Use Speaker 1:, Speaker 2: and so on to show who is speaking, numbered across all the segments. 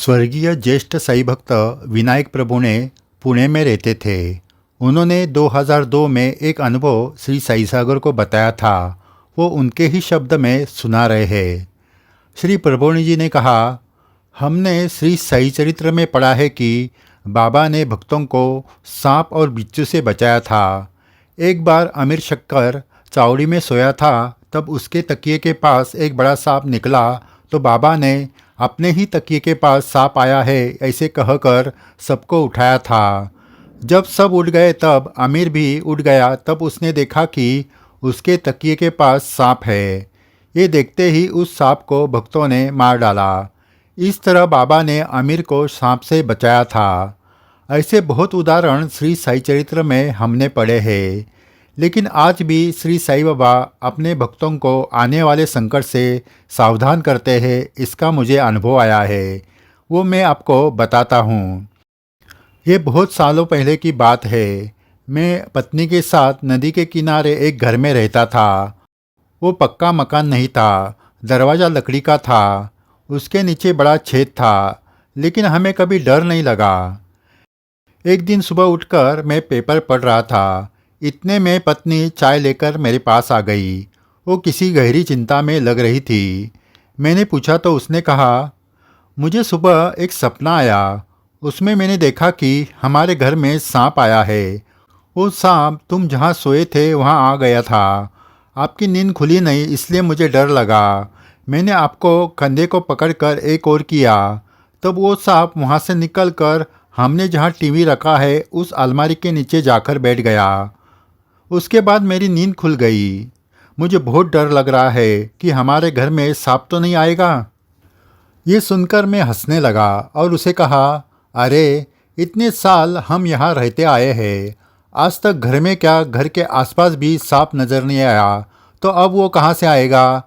Speaker 1: स्वर्गीय ज्येष्ठ साई भक्त विनायक प्रभु ने पुणे में रहते थे। उन्होंने 2002 में एक अनुभव श्री साई सागर को बताया था। वो उनके ही शब्द में सुना रहे हैं। श्री प्रभुनी जी ने कहा, हमने श्री साई चरित्र में पढ़ा है कि बाबा ने भक्तों को सांप और बिच्छू से बचाया था। एक बार अमीर शक्कर चावड़ी में सोया था, तब उसके तकिए के पास एक बड़ा सांप निकला तो बाबा ने अपने ही तकिए के पास सांप आया है ऐसे कहकर सबको उठाया था। जब सब उठ गए तब अमीर भी उठ गया। तब उसने देखा कि उसके तकिए के पास सांप है। ये देखते ही उस सांप को भक्तों ने मार डाला। इस तरह बाबा ने अमीर को सांप से बचाया था। ऐसे बहुत उदाहरण श्री साई चरित्र में हमने पढ़े हैं। लेकिन आज भी श्री साई बाबा अपने भक्तों को आने वाले संकट से सावधान करते हैं। इसका मुझे अनुभव आया है, वो मैं आपको बताता हूँ। ये बहुत सालों पहले की बात है। मैं पत्नी के साथ नदी के किनारे एक घर में रहता था। वो पक्का मकान नहीं था, दरवाज़ा लकड़ी का था। उसके नीचे बड़ा छेद था, लेकिन हमें कभी डर नहीं लगा। एक दिन सुबह उठकर मैं पेपर पढ़ रहा था। इतने में पत्नी चाय लेकर मेरे पास आ गई। वो किसी गहरी चिंता में लग रही थी। मैंने पूछा तो उसने कहा, मुझे सुबह एक सपना आया। उसमें मैंने देखा कि हमारे घर में सांप आया है। वो सांप तुम जहाँ सोए थे वहाँ आ गया था। आपकी नींद खुली नहीं, इसलिए मुझे डर लगा। मैंने आपको कंधे को पकड़कर एक और किया। तब वो सांप वहाँ से निकलकर हमने जहाँ टीवी रखा है उस अलमारी के नीचे जाकर बैठ गया। उसके बाद मेरी नींद खुल गई। मुझे बहुत डर लग रहा है कि हमारे घर में सांप तो नहीं आएगा। ये सुनकर मैं हंसने लगा और उसे कहा, अरे इतने साल हम यहाँ रहते आए हैं, आज तक घर में क्या घर के आसपास भी सांप नज़र नहीं आया, तो अब वो कहाँ से आएगा।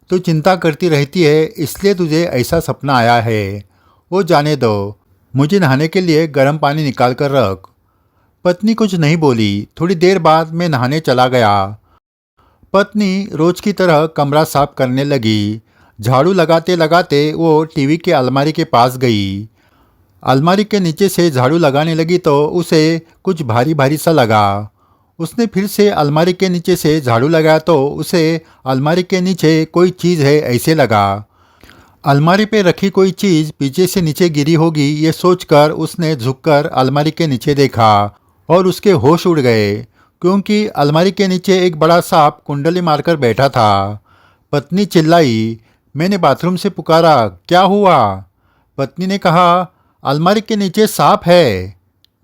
Speaker 1: तू चिंता करती रहती है, इसलिए तुझे ऐसा सपना आया है। वो जाने दो, मुझे नहाने के लिए गर्म पानी निकाल कर रख। पत्नी कुछ नहीं बोली। थोड़ी देर बाद मैं नहाने चला गया। पत्नी रोज की तरह कमरा साफ करने लगी। झाड़ू लगाते लगाते वो टीवी के अलमारी के पास गई। अलमारी के नीचे से झाड़ू लगाने लगी तो उसे कुछ भारी भारी सा लगा। उसने फिर से अलमारी के नीचे से झाड़ू लगाया तो उसे अलमारी के नीचे कोई चीज़ है ऐसे लगा। अलमारी पे रखी कोई चीज़ पीछे से नीचे गिरी होगी, ये सोचकर उसने झुककर अलमारी के नीचे देखा और उसके होश उड़ गए, क्योंकि अलमारी के नीचे एक बड़ा सांप कुंडली मारकर बैठा था। पत्नी चिल्लाई। मैंने बाथरूम से पुकारा, क्या हुआ? पत्नी ने कहा, अलमारी के नीचे सांप है।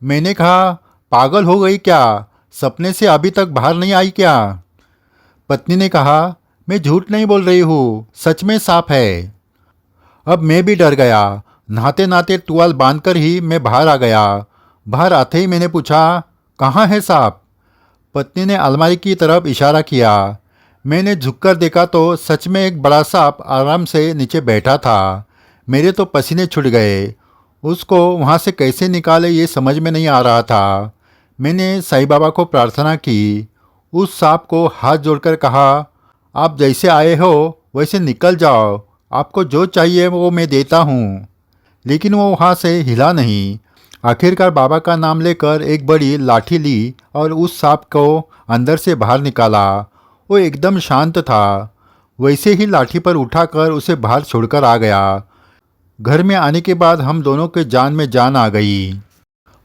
Speaker 1: मैंने कहा, पागल हो गई क्या? सपने से अभी तक बाहर नहीं आई क्या? पत्नी ने कहा, मैं झूठ नहीं बोल रही हूँ, सच में सांप है। अब मैं भी डर गया। नहाते नहाते टुवाल बांधकर ही मैं बाहर आ गया। बाहर आते ही मैंने पूछा, कहाँ है सांप? पत्नी ने अलमारी की तरफ इशारा किया। मैंने झुककर देखा तो सच में एक बड़ा सांप आराम से नीचे बैठा था। मेरे तो पसीने छूट गए। उसको वहाँ से कैसे निकाले ये समझ में नहीं आ रहा था। मैंने साईं बाबा को प्रार्थना की। उस सांप को हाथ जोड़कर कहा, आप जैसे आए हो वैसे निकल जाओ, आपको जो चाहिए वो मैं देता हूँ। लेकिन वो वहाँ से हिला नहीं। आखिरकार बाबा का नाम लेकर एक बड़ी लाठी ली और उस सांप को अंदर से बाहर निकाला। वो एकदम शांत था। वैसे ही लाठी पर उठाकर उसे बाहर छोड़कर आ गया। घर में आने के बाद हम दोनों के जान में जान आ गई।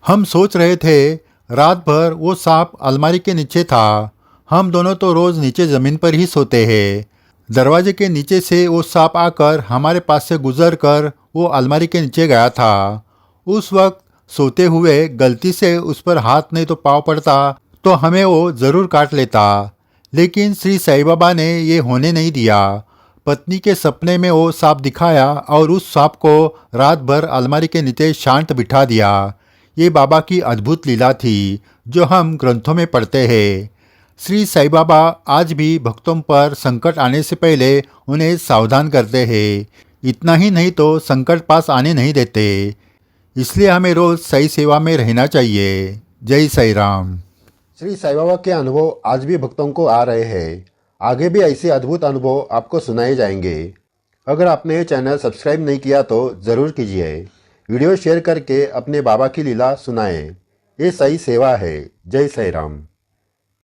Speaker 1: हम सोच रहे थे, रात भर वो सांप अलमारी के नीचे था। हम दोनों तो रोज़ नीचे ज़मीन पर ही सोते हैं। दरवाजे के नीचे से वो सांप आकर हमारे पास से गुजर कर वो अलमारी के नीचे गया था। उस वक्त सोते हुए गलती से उस पर हाथ नहीं तो पाँव पड़ता तो हमें वो ज़रूर काट लेता। लेकिन श्री साईं बाबा ने ये होने नहीं दिया। पत्नी के सपने में वो सांप दिखाया और उस सांप को रात भर अलमारी के नीचे शांत बिठा दिया। ये बाबा की अद्भुत लीला थी जो हम ग्रंथों में पढ़ते हैं। श्री साईं बाबा आज भी भक्तों पर संकट आने से पहले उन्हें सावधान करते हैं। इतना ही नहीं तो संकट पास आने नहीं देते। इसलिए हमें रोज़ सही सेवा में रहना चाहिए। जय साईं राम।
Speaker 2: श्री साईं बाबा के अनुभव आज भी भक्तों को आ रहे हैं। आगे भी ऐसे अद्भुत अनुभव आपको सुनाए जाएंगे। अगर आपने ये चैनल सब्सक्राइब नहीं किया तो ज़रूर कीजिए। वीडियो शेयर करके अपने बाबा की लीला सुनाएं। ये सही सेवा है। जय साई राम।